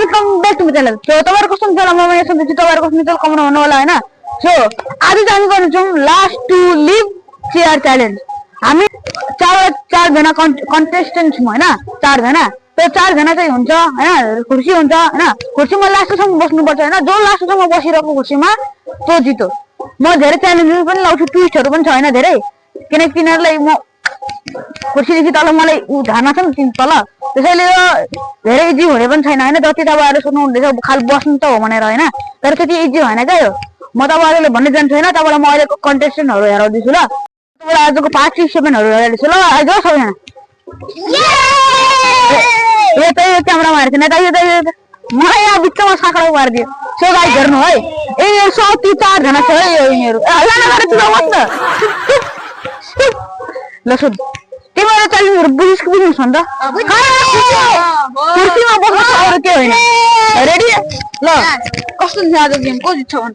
Welcome back to channel. So तपाईहरु कस्तो हुन्छ म यहाँ सोध्छु तपाईहरु कस्तो मित्र कमेन्ट गर्नु होला हैन। सो आज चाहिँ हामी गर्ने छौं last to leave chair challenge. हामी चार जना कन्टेस्टेन्ट छौं हैन, चार जना। त्यो चार जना चाहिँ हुन्छ हैन, कुर्सी हुन्छ हैन, कुर्सीमा लास्टसम्म बस्नु पर्छ हैन। जो लास्टसम्म बसिरहेको कुर्सीमा त्यो जित्यो। म धेरै च्यालेन्जहरु पनि लाउँछु, ट्विस्टहरु पनि छ हैन धेरै, किनकि तिनीहरुलाई म कुर्सीदेखि तल मलाई ध्यानमा छ नि तल, त्यसैले यो धेरै इजी हुने पनि छैन हैन। जति तपाईहरुले सोच्नु हुँदैछ खाली बस्नु त हो भनेर हैन, तर त्यति इजी हैन क्या यो। म तपाईहरुले भन्ने जान्छु हैन, तपाईलाई म अहिलेको कन्टेस्टेन्टहरु हेराउँदैछु ल। तपाईलाई आजको पार्टिसिपेन्टहरु हेराउँदैछु ल। आइज सबैजना। ये त यो क्यामेरामा हेर्छ नि त, यो त मलाई यहाँ बिचमा साकडा पारिदियो। सो गाइस हेर्नु है, ए सती चार जना छ है यो यिनीहरु। हल्ला नगरे चुप बस्न ल। सुन तिमीहरु च्यालेन्जहरु बुझ्नुस् नि त, कुर्सीमा बस्नु अरु के होइन। रेडी ल, कस्तो छ आज गेम, को जित्छ भन।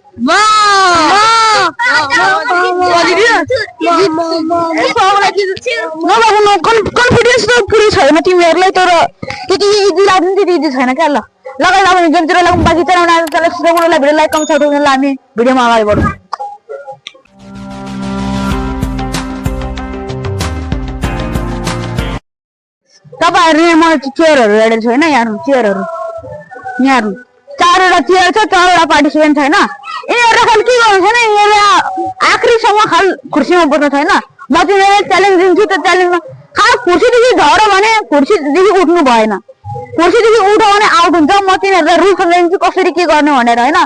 कन्फिडेन्स त पुरै छैन तिमीहरुलाई, तर त्यति इजी लाग्दैन, त्यति इजी छैन क्या। ल लगाइ अब गेमतिर लागौँ। बाँकी चलाउन आज चला सुझाउनलाई भिडियो लाइक कमेन्ट सर्ट गर्नुलाई हामी भिडियोमा अगाडि बढौँ। तपाईहरुले म चेयरहरु हेरेको छु हैन, यहाँ चेयरहरु यहाँ चारवटा चेयर छ, चारवटा पार्टिसिपेन्ट छ हैन। यिनीहरु खाली के गर्नु छैन, यिनीहरु आखिरीसम्म खाली कुर्सीमा बस्नु छैन। म तिमीहरुलाई च्यालेन्ज दिन्छु, त्यो च्यालेन्जमा खाली कुर्सीदेखि झर्यो भने कुर्सीदेखि उठ्नु भएन, कुर्सीदेखि उठ्यो भने आउट हुन्छ। म तिनीहरुलाई रुल सम्झाइदिन्छु कसरी के गर्ने भनेर हैन।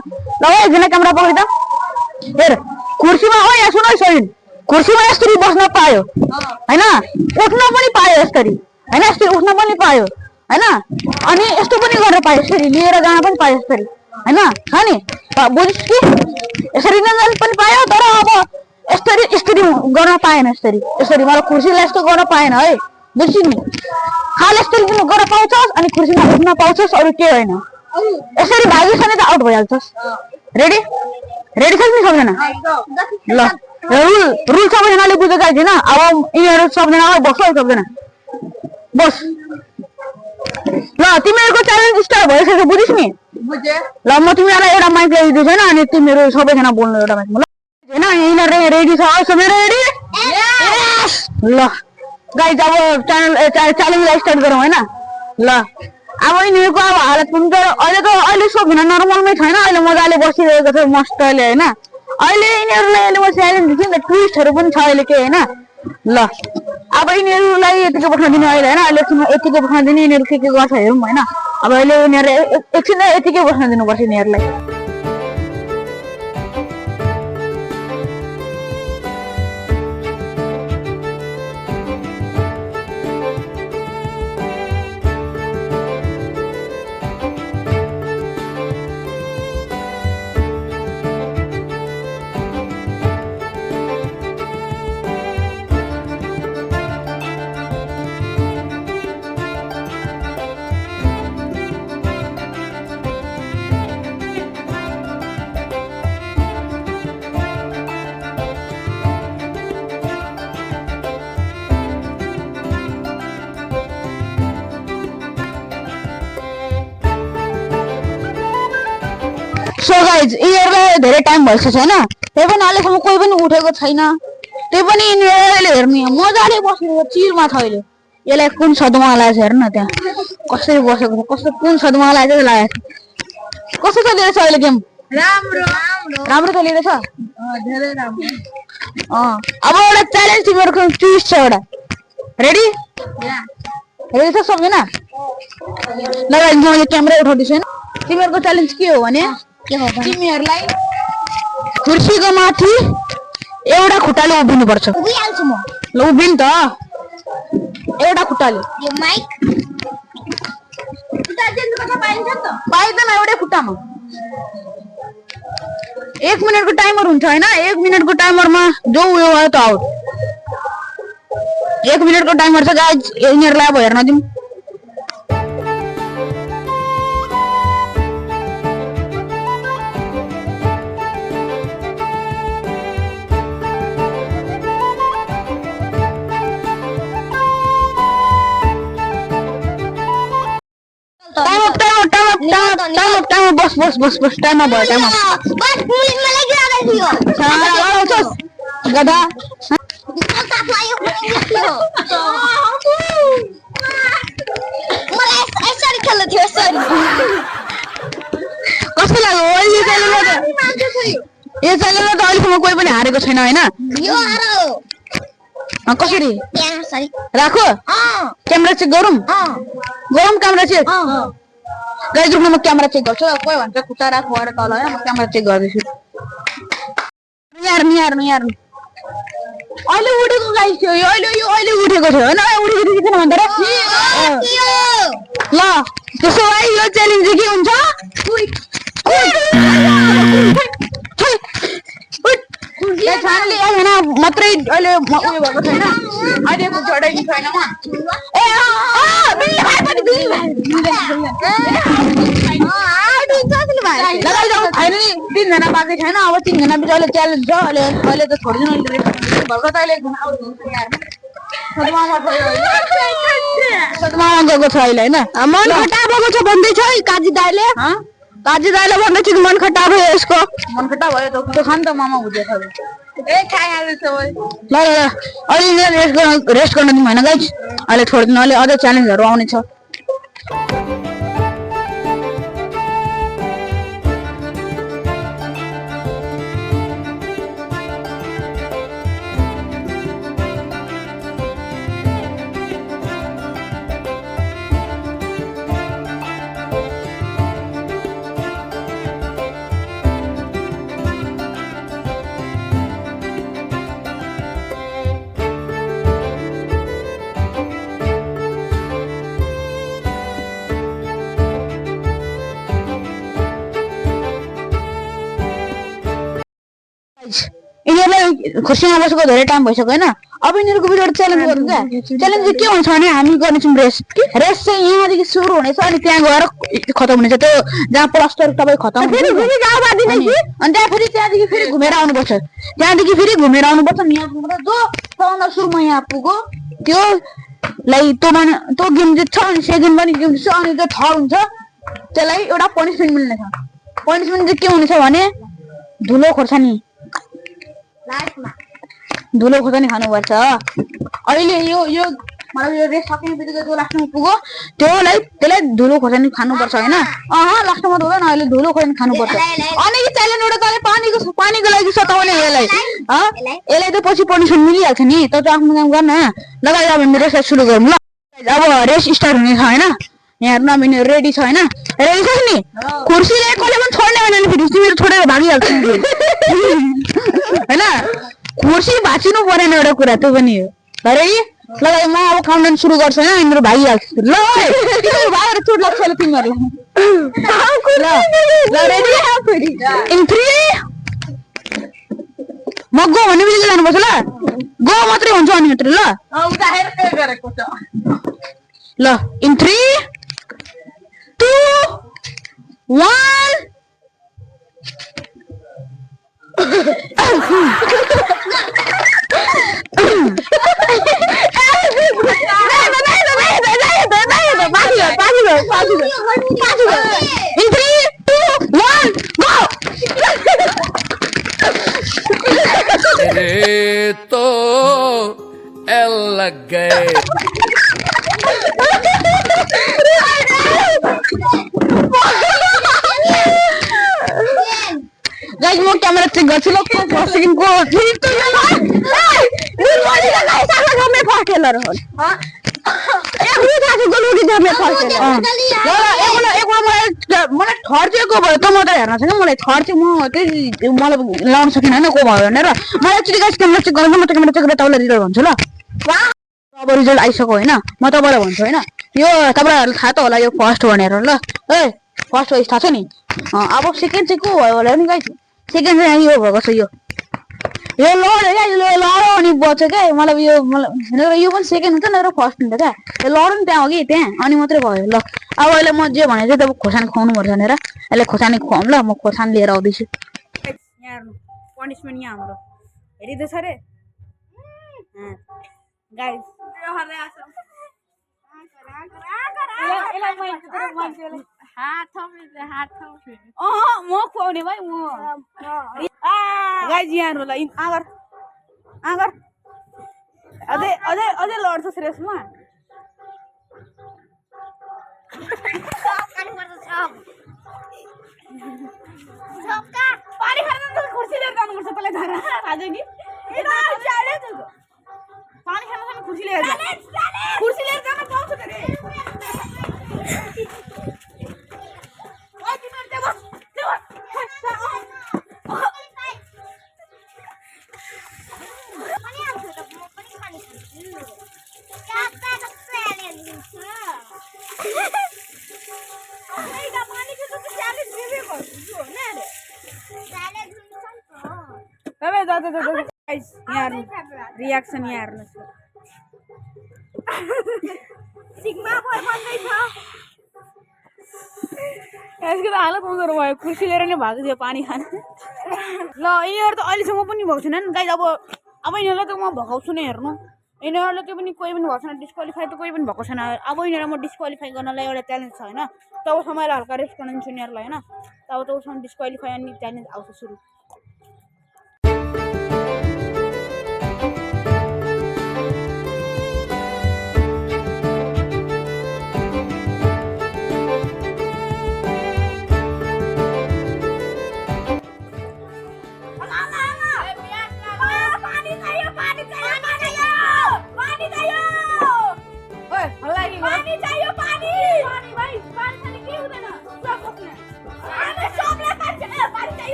ल एकजना क्यामेरा पक्रि त। हेर कुर्सीमा हो यहाँ सुन है सोइन, कुर्सीमा यसरी बस्न पायो हैन, उठ्न पनि पायो यसरी हैन, यसरी उठ्न पनि पायो हैन, अनि यस्तो पनि गर्न पायो, यसरी लिएर जान पनि पायो यसरी हैन। छ नि बुझ्स् कि यसरी जान पनि पायो, तर अब यसरी यसरी गर्न पाएन, यसरी यसरी मतलब कुर्सीलाई यस्तो गर्न पाएन है, बुझ्स् नि। खाली यसरी पनि गर्न पाउँछस् अनि कुर्सीमा उठ्न पाउँछस्, अरु के होइन। यसरी भागिस् भने त आउट भइहाल्छस्। रेडी रेडी छस् नि सबजना। ल रुल सबैजनाले बुझेको छैन। अब यिनीहरु सबजना बस्छ है, सबजना बस। ल तिमीहरुको च्यालेन्ज स्टार्ट भइसक्यो, बुझिस् नि। बुझे ल। म तिमीहरुलाई एउटा माइक ल्याइदिन्छु हैन, अनि तिमीहरु सबैजना बोल्नु एउटा माइकमा ल हैन। यिनीहरु रेडी छ सबैजना रेडी? यस। ल गाइस अब च्यालेन्ज स्टार्ट गरौँ हैन। ल अब यिनीहरुको अब हालत पनि त अहिले सबजना नर्मलमै छैन, अहिले मजाले बसिरहेको छ मस्तले हैन। अहिले यिनीहरुलाई अहिले म च्यालेन्ज दिन्छु नि, ट्विस्टहरु पनि छ अहिले के हैन। ल अब यिनीहरुलाई यतिकै बस्न दिनु अहिले हैन, अहिले यतिकै बस्न दिनु। यिनीहरु के गर्छ हेरौँ हैन। अब अहिले यिनीहरु एकछिन यतिकै बस्न दिनुपर्छ यिनीहरुलाई। सो गाइज यिनीहरुलाई धेरै टाइम भइसक्यो हैन, त्यही पनि अहिलेसम्म कोही पनि उठेको छैन। त्यही पनि यिनीहरुले हेर्नु यहाँ मजाले बसेको चिरमा छ। अहिले यसलाई कुन सदमा लागेछ हेर्नु न, त्यहाँ कसरी बसेको छ, कस्तो कुन सदमा लागेछ लागेछ। कस्तो चलिरहेछ अहिले गेम? राम्रो राम्रो चलिरहेछ, धेरै राम्रो। अब एउटा च्यालेन्ज तिमीहरुको ट्विस्ट छ एउटा। रेडी रेडी छ सबजना? ल गाइज म यो क्यामेरा उठाउँदैछु हैन। तिमीहरुको च्यालेन्ज के हो भने तिमीहरुलाई कुर्सीको माथि एउटा खुट्टाले उभिनु पर्छ। उभिहाल्छु म। ल उभिन् त एउटा खुट्टाले। यो माइक खुट्टा चेन्ज गर्न पाइन्छ नि त? पाइदैन एउटै खुट्टामा। 1 मिनेटको टाइमर हुन्छ हैन, 1 मिनेटको टाइमरमा जो उयो भयो त आउट। 1 मिनेटको टाइमर छ गाइज, यिनीहरुलाई अब हेर्न दिउँ। टाइम बस टाइम भयो टाइम बस पुलिस मलाई गिराउँदै थियो लडाउँछस् गधा मलाई यसरी खेल्नु थियो यसरी कस्तो लाग्यो यो च्यालेन्जमा त अहिलेसम्म कोही पनि हारेको छैन होइन यो हारो कसरी त्यहाँ सरी राखो क्यामेरा चेक गरौँ क्यामेरा चेक गाइस रुकमा म क्यामेरा चेक गर्छु कोही भन्छ खुट्टा राख भएर तल होइन म क्यामेरा चेक गर्दैछु यार अहिले उठेको गाइस थियो यो अहिले उठेको थियो होइन उठेको थियो किन भन्दा ल त्यसो भए यो च्यालेन्ज के हुन्छ मात्रै अहिले उयो भएको छैन अहिलेको चढाइ छैन तीनजना बाँकी छैन अब 3 जना बिच अहिले च्यालेन्ज छ अहिले त छोडिदिनु भर्खर त अहिले गएको छ अहिले होइन मन खट्टा भएको छ भन्दैछ है काजी दाइले भन्दैछ कि मन खट्टा भयो यसको मन खट्टा भयो त त्यो खान त मामा हुँदैछ ल अहिले रेस्ट गर्न दिउँ होइन गाइस अहिले छोडिदिनु अहिले अझै च्यालेन्जहरू आउने छ यिनीहरूलाई खुर्सीमा बसेको धेरै टाइम भइसक्यो होइन अब यिनीहरूको भिडियो च्यालेन्ज गर्नु क्या च्यालेन्ज चाहिँ के हुन्छ भने हामी गर्नेछौँ रेस चाहिँ यहाँदेखि सुरु हुनेछ अनि त्यहाँ गएर खतम हुनेछ त्यो जहाँ प्लस्टर तपाईँ खतम अनि त्यहाँ फेरि त्यहाँदेखि फेरि घुमेर आउनुपर्छ जो सबभन्दा सुरुमा यहाँ पुग्यो त्योलाई त्यो गेम जित्छ अनि सेकेन्ड पनि गेम जित्छ अनि जो थर्ड हुन्छ त्यसलाई एउटा पनिसमेन्ट मिल्नेछ पनिसमेन्ट चाहिँ के हुनेछ भने धुलो खोर्सानी खानुपर्छ अहिले यो मतलब यो रेस सक्ने बित्तिकै जो लास्टमा पुग्यो त्यसलाई धुलो खोर्सानी खानुपर्छ होइन लास्टमा त हुँदैन अहिले धुलो खोर्सानी खानुपर्छ अनि च्यालेन्ज एउटा तले पानीको लागि सताउने यसलाई त पछि पनिसमेन्ट मिलिहाल्छ नि त आफ्नो काम गर्न लगाएर अब हामी रेसलाई सुरु गरौँ ल अब रेस स्टार्ट हुने छ होइन यहाँ अब रेडी छ होइन रेडी छ नि कुर्सीले कसले पनि छोड्ने होइन नि फेरि तिमीहरू छोडेर भागिहाल्छ होइन कुर्सी भाँचिनु परेन एउटा कुरा त्यो पनि हो रेडी ल म अब काउन्टडाउन सुरु गर्छु होइन यिनीहरू भागिहाल्छ ल भागेर चोट लाग्छ होला तिमीहरूलाई ल रेडी इन 3 म गो भन्ने बित्तिकै जानुपर्छ ल गो मात्रै हुन्छ अनि मात्रै ल इन 3 2 1 In 3, 2, 1, go! तेरे तो एल लग गए गाइस म क्यामेरा चेक गर्छु ल फर्स्ट सेकेन्डको मलाई थर्ड चाहिँ को भयो त म त हेर्न छैन मलाई थर्ड चाहिँ मलाई लाउन सकिनँ होइन को भयो भनेर मलाई एक्चुली गाइस क्यामेरा चेक गर्नु म त क्यामेरा चेक गरेर तपाईँलाई रिजल्ट भन्छु ल अब रिजल्ट आइसक्यो होइन म तपाईँलाई भन्छु होइन यो तपाईँहरूलाई थाहा त होला यो फर्स्ट भनेर ल ए फर्स्ट वाइज थाहा छ नि अब सेकेन्ड चाहिँ को भयो होला नि गाइस सेकेन्ड चाहिँ यो भएको छ यो लड्यो अनि बच्छ क्या मतलब यो पनि सेकेन्ड हुन्छ नि फर्स्ट हुन्छ क्या यो लड्यो नि त्यहाँ हो कि त्यहाँ अनि मात्रै भयो ल अब अहिले म जे भने चाहिँ तपाईँ खोर्सानी खुवाउनु पर्छ भनेर अहिले खोर्सानी खुवाउँ ल म खोर्सानी लिएर आउँदैछु पनिसमेन्ट यहाँ हाम्रो हेरिँदैछ रे गाइस हात थप्ने म खुवाउने भाइ म गाइज यहाँहरूलाई आगर आगर अझै अझै अझै लड्छस् रेसमा पानी खान खुर्सी लिएर जानुपर्छ तँलाई थाहा थाहा छ नि पानी खान खुर्सी लिएर जान पाउँछ त रे रियाक्सन यहाँ हेर्नुहोस् यसको त हालत मन्दो भयो कुर्सी लिएर नै भएको थियो पानी खान ल यिनीहरू त अहिलेसम्म पनि भएको छैन नि गाइज अब यिनीहरूलाई त म भगाउँछु नै हेर्नु यिनीहरूलाई त्यो पनि कोही पनि भएको छैन डिस्क्वालिफाई त कोही पनि भएको छैन अब यिनीहरूलाई म डिस्क्वालिफाई गर्नलाई एउटा च्यालेन्ज छ होइन तबसम्म हल्का रेस्ट गर्न दिन्छु यिनीहरूलाई होइन तबसम्म डिस्क्वालिफाई अनि च्यालेन्ज आउँछ सुरु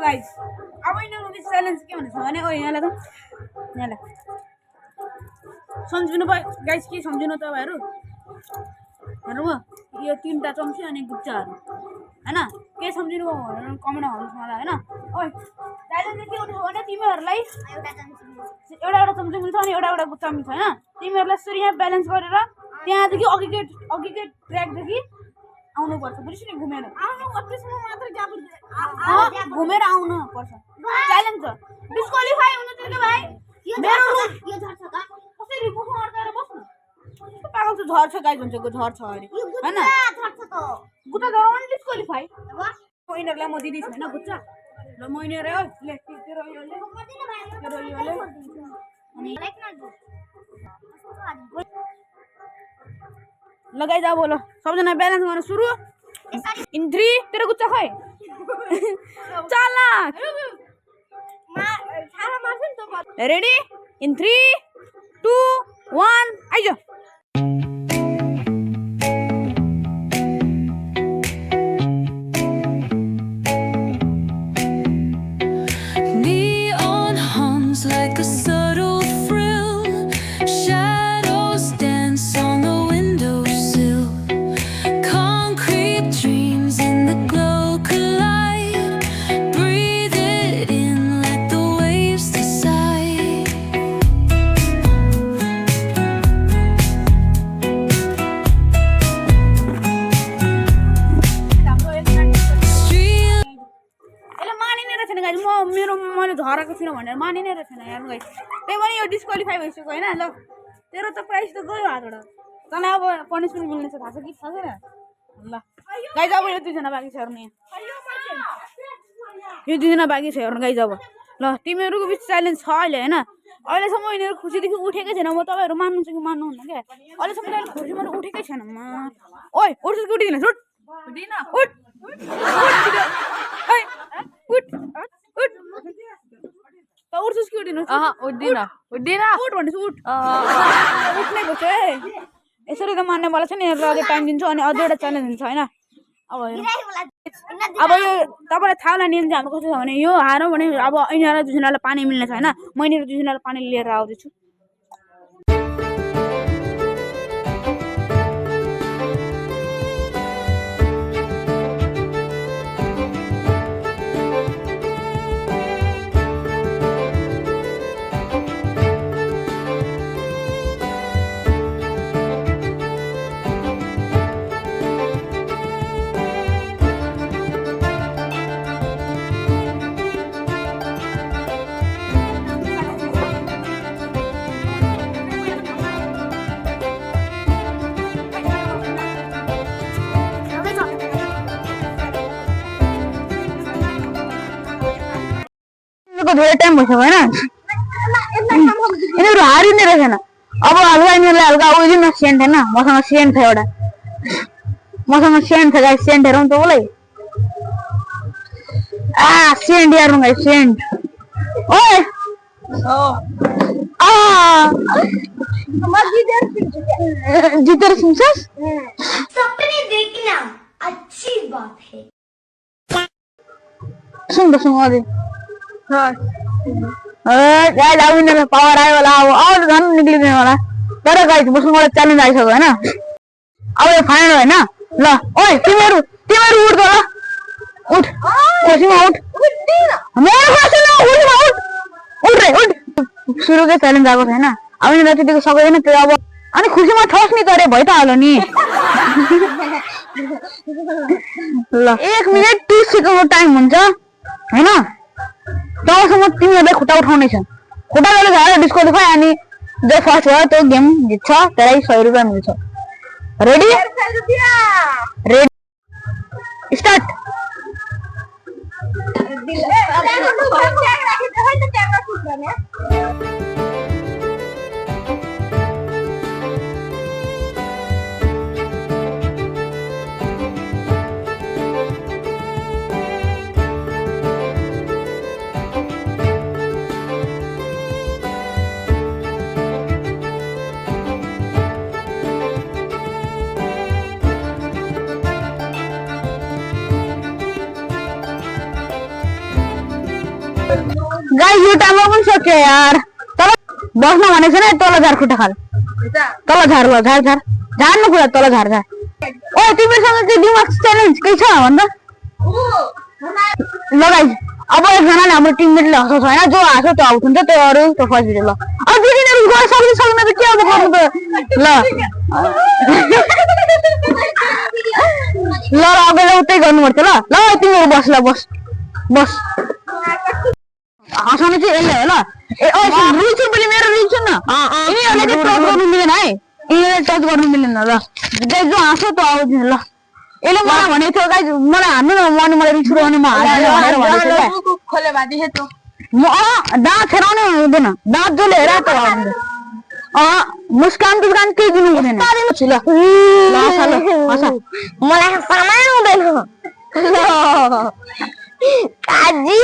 गाइस अब यिनीहरूको च्यालेन्ज के भनेको छ भने यहाँलाई त यहाँलाई सम्झिनु भयो गाइस के सम्झिनु तपाईँहरू हेर्नु भयो यो 3टा चम्ची अनि गुच्चाहरू होइन के सम्झिनु भयो भनेर कमेन्ट हाल्नुहोस् मलाई होइन ओइ च्यालेन्ज के गर्नु छ भने तिमीहरूलाई एउटा चम्ची मिल्छ अनि एउटा गुच्चा मिल्छ होइन तिमीहरूलाई यसरी यहाँ ब्यालेन्स गरेर त्यहाँदेखि अघिकै ट्र्याकदेखि आउनुपर्छ बुझ्छु नि घुमेर घुमेर आउनु पर्छ च्यालेन्ज छ डिस्क्वालिफाई हुनु थियो भाइ कसरी मुखमा अड्काएर बस्नु पागल त झर्छ गाइस भन्छ झर्छ अरे हैन गुटा गराउन डिस्क्वालिफाई यिनीहरूलाई म दिँदैछु होइन गुच्चा ल म यिनीहरू लगाइ जा बोलो सबजना ब्यालेन्स गर्न सुरु इन 3 तेरो गुच्चा खै चला रेडी इन 3 2 1 आइज Neon hums like a subtle thrill. Shadows dance on the windowsill. Concrete dreams in the glow collide. Breathe it in, let the waves decide. मैले झरेको छुइनँ भनेर मानिनै रहेछन् यार गाइस त्यही पनि यो डिस्क्वालिफाई भइसक्यो होइन ल तेरो त प्राइस त गयो हातबाट तँलाई अब पनिसमेन्ट मिल्ने छ थाहा छ कि थाहा छैन ल गाइस अब यो 2जना बाँकी छ हेर्नु यो 2जना बाँकी छ हेर्नु गाइस अब ल तिमीहरूको बिच च्यालेन्ज छ अहिले होइन अहिलेसम्म यिनीहरू खुसीदेखि उठेकै छैन म तपाईँहरू मान्नुहुन्छ कि मान्नुहुन्न क्या अहिलेसम्म तपाईँहरू खुसीबाट उठेकै छैन म ओइ उठ्छ कि उठिदिन उठ उठ उठ त उठ्छस् कि उठ्दिनु उठ्दिन उठ भन्दैछु उठ उठ्नै पर्छ है यसरी त मान्नेवाला छ नि अझै टाइम दिन्छु अनि अझै एउटा च्यालेन्ज हुन्छ होइन अब अब यो तपाईँलाई थाहा होला नियम चाहिँ हाम्रो कस्तो छ भने यो हारौँ भने अब यिनीहरूलाई 2जनालाई पानी मिल्ने छ होइन म यिनीहरू 2जनालाई पानी लिएर आउँदैछु त धेरै टाइम भइसक्यो होइन यिनीहरू हारिने रहेछ न अब हलुवा यिनीहरूलाई हल्का उयो न सेन्ट होइन मसँग सेन्ट छ एउटा मसँग सेन्ट छ गाइस सेन्ट हेरौँ त उसलाई सेन्ट हेर्नु गाइस सेन्ट ओए जितेर सुन्छस् सपने देखना अच्छी बात है सुन त सुन अझै गाइस अब यिनीहरूलाई पावर आयो होला अब झन् निक्लिँदैन होला तर गाइस मसँग एउटा च्यालेन्ज आइसक्यो होइन अब यो फाइनल होइन ल ओए तिमीहरू उठ त ल उठ खुसीमा उठ मेरो खुसीमा उठ रे उठ सुरुकै च्यालेन्ज आएको छैन अब यिनीहरू त्यतिको सक्दैन त्यो अब अनि खुसीमा ठोस नि गरे भइ त हाल्यो नि ल 1 मिनेट 30 सेकेन्डको टाइम हुन्छ होइन तबसम्म तिमीहरूलाई खुट्टा उठाउने छ खुट्टा जसले झारेर डिस्क्वालिफाई अनि जो फर्स्ट भयो त्यो गेम जित्छ त्यसलाई 100 रुपियाँ मिल्छ रेडी स्टार्ट गाइस यो टाइममा पनि सक्यो यार तल बस्न भनेको छैन तल झार खुट्टा खाल तल झार ल झार झार्नु कुरा तल झार ओ तिमीसँग के दिमाग च्यालेन्ज के छ भन्दा ल गाइस अब एकजनाले हाम्रो टिममेटले हँसाउँछ होइन जो हाँस्यो त्यो आउट हुन्छ त्यो अरू त्यो फर्स्ट भिडियो ल अब दुईजनाहरू गर्न सक्दैन त के अब गर्नु त ल ल अगाडि उतै गर्नुपर्छ ल ल तिमीहरू बस ल बस हँसाउने चाहिँ यसले हो ल रुल छ पनि मेरो रुल छ न यिनीहरूले चाहिँ टच गर्नु मिलेन है यिनीहरूले टच गर्नु मिलेन ल जो हाँसो त आउँदैन ल यसले मलाई भनेको थियो गाइस मलाई हान्नु न अनि मलाई रिस उठाउने म हाल्छु दाँत फेराउने हुँदैन दाँत जसले हेरा त मुस्कान टुस्कान केही दिनु हुँदैन मलाई सामान हुँदैन काजी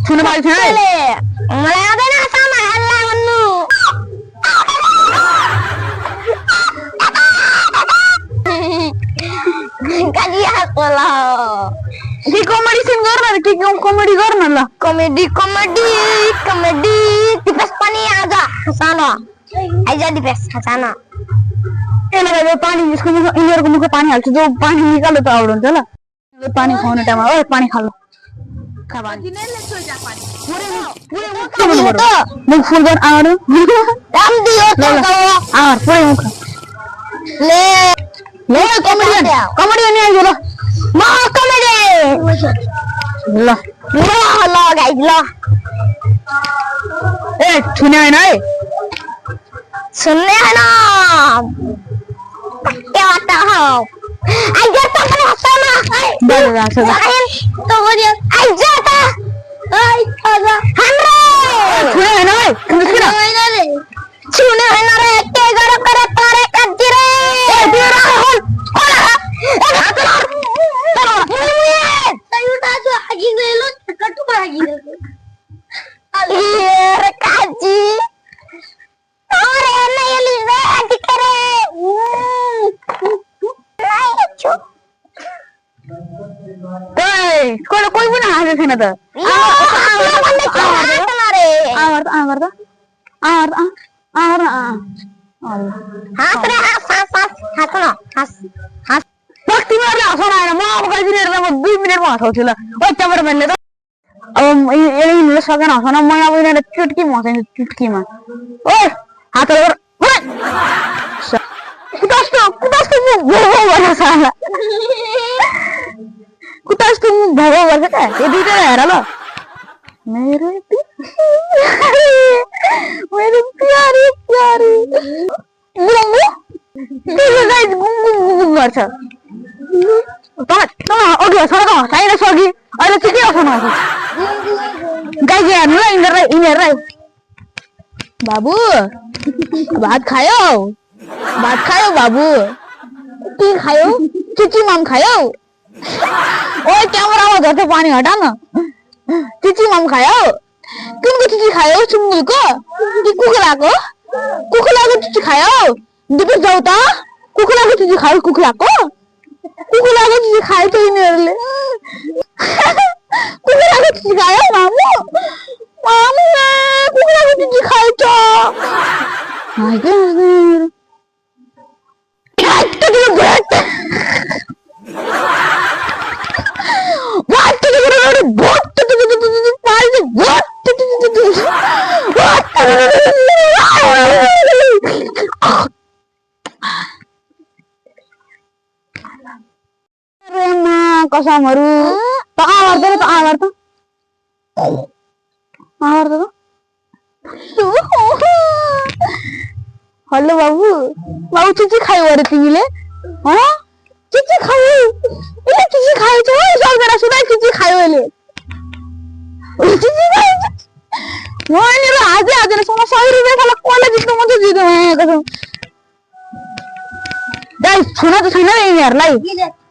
छुन पाएको छैन मलाई आउँदैन सामान हल्ला भन्नु काजी हाँस्ला के कमेडी सिन गर्न के कमेडी गर्न ल कमेडी दिपेश पनि आज हँसान आइज दिपेश हँसान यसले पानी यसको मुख यिनीहरूको मुख पानी हाल्छ जो पानी निकाल्यो त आउट हुन्छ ल पानी खुवाउने टाइममा ओ पानी खालो मुख फुल गर आउनु राम दियो आवर पुरै मुख ले ले कमेडियन नि आइयो ल म कमेडी ल गाइज ल ए छुने हैन है सुन्ने हैन के बात हो आइज त पनि हँसाउन बडा छ त गरियो आइज त आइ खाजा हाम्रो छुने हैन है छुने हैन रे के गरे तारे काटी रे ए बिरा होल कोही पनि हाँसेको छैन त तिमीहरूले हँसाउन आएन म अब गइदिने म 2 मिनेटमा हँसाउँछु ल ओ क्यामेराम्यानले त अब यिनीहरूले सकेन हँसाउन म अब यिनीहरूले चुट्कीमा हँसाउँछु चुट्कीमा ओ हात कुतास्तो मुख भो गर्छ साला कुतास्तो मुख भो गर्छ क्या यो दुईटा हेर ल मेरे मेरे प्यारे प्यारे गाइस गुम गर्छ त अघि सर चाहिन सकी अहिले चाहिँ के गर्छ न गाइस हेर्नु ल यिनीहरूलाई बाबु भात खायो बाबु के खायो चिची माम खायो ओए क्यामेरामा झर्छ पानी हटा न चिची माम खायो कुनको चिची खायो सुँगुरको कि कुखुराको चिची खायो दिपेश जाऊ त कुखुराको चिची खायो कुखुराको चिची खायो त यिनीहरूले कुखुराको चिची खायो मामु कुखुराको चिची खायो त कसमहरू त आवर्त हेलो बाबु चिची खायो अरे तिमीले चिची खायो यसले चिची खायो छ सबजना सुनाइ चिची खायो यसले चिची खायो वहाँनिर हाजे सोना 100 रुपैयाँ खाला कसले जित्नु मन छ जित्नु कसम गाइस छुन त छैन यिनीहरूलाई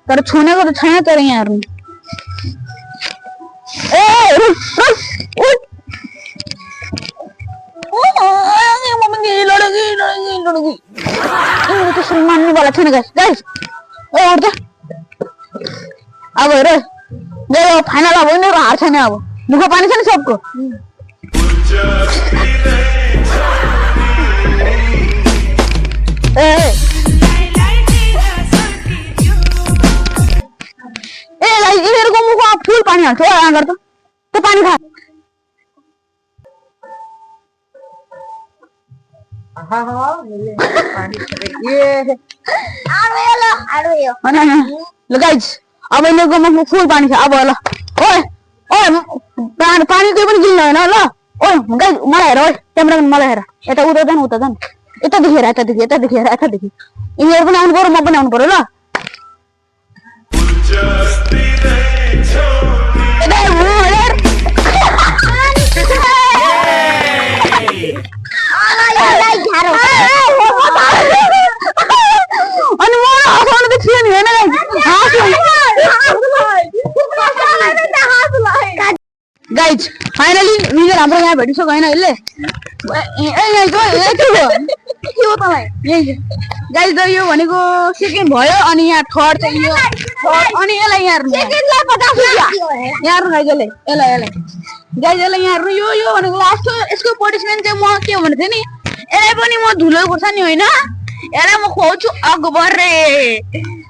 तर छुनेको त छैन तर यिनीहरू मान्नु वाला छैन गाइस उठ अब हेर फाइनल अब यिनीहरू हार छैन अब मुख पानी छ नि सबको यिनीहरूको मुखमा फुल पानी हाल्छ यहाँ गर्छ त्यो पानी खा ल गाइस अब यिनीहरूको मुखमा फुल पानी छ अब ल ओए पानी कोही पनि गिल्नु होइन ल ओए गाइस मलाई हेर ओए क्यामेराम्यान मलाई हेर यता उता जान यतादेखि यिनीहरू पनि आउनु पर्यो म पनि आउनु पर्यो ल अनि म हसाउनु त थियो नि होइन गाइज फाइनली मिलेर हाम्रो यहाँ भेटिसक्यो होइन यसले गाइज यो भनेको सेकेन्ड भयो अनि यहाँ थर्ड चाहिँ यो अनि यसलाई यहाँ गाइजलाई यहाँ हेर्नु यो भनेको लास्ट यसको पनिसमेन्ट चाहिँ म के भनेको थिएँ नि यसलाई पनि म धुलो खोर्सानी होइन यसलाई म खुवाउँछु अकबरे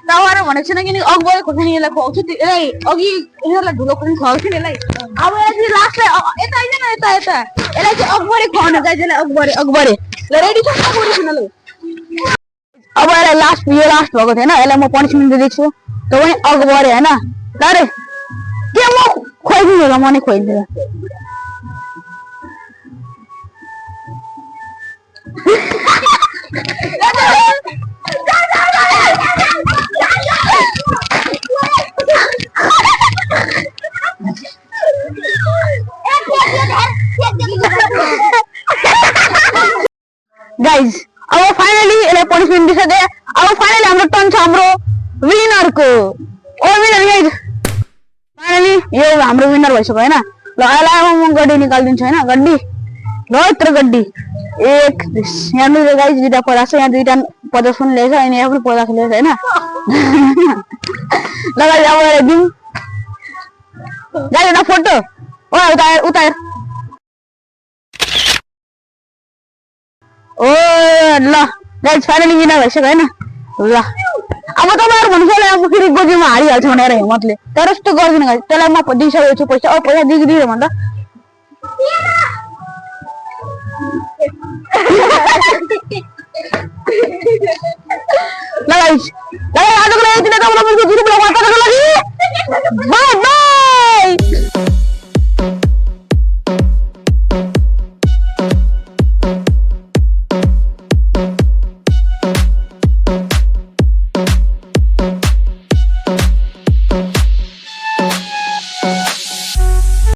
तपाईँहरू भनेको छैन किनकि अकबरे खोर्सानी यसलाई खुवाउँछु यसलाई अघि यिनीहरूलाई धुलो खोर्सानी खुवाउँछु नि यसलाई अब यसलाई लास्टलाई यता आइज न यता यसलाई चाहिँ अकबरे खुवाउनु गाइजलाई अकबरे ल रेडी छ अब यसलाई लास्ट भएको थिएन यसलाई म पनिसमेन्ट दिएको छु त पनि अकबरे होइन अरे के म खुवाइदिनु र म नै खुवाइदिनु गाइज अब फाइनली यसलाई पनिसमेन्ट दिइसके अब फाइनली हाम्रो टर्न छ हाम्रो विनरको ओ विनर गाइज फाइनली यो हाम्रो विनर भइसक्यो होइन ल यसलाई म गड्डी निकालिदिन्छु होइन गड्डी ल यत्रो गड्डी एक यहाँ गाइज दुईटा 50 यहाँ दुईटा 50 पनि ल्याएछ अनि यहाँ पनि 50 ल्याएछ होइन ल गाइज अब यसलाई दिउँ गाइज एउटा फोटो ओ उता ओ ल गाइज फाइनली विनर भइसक्यो होइन ल अब तपाईँहरू भन्नुहोस् अब फेरि गोजीमा हारिहाल्छ भनेर हिम्मतले तर यस्तो गर्दिनँ गाइज त्यसलाई म दिइसकेको छु पैसा पैसा दिइदियो भन्दा ल गाइज आजको लागि यति नै तपाईहरुको लागि बाइ बाइ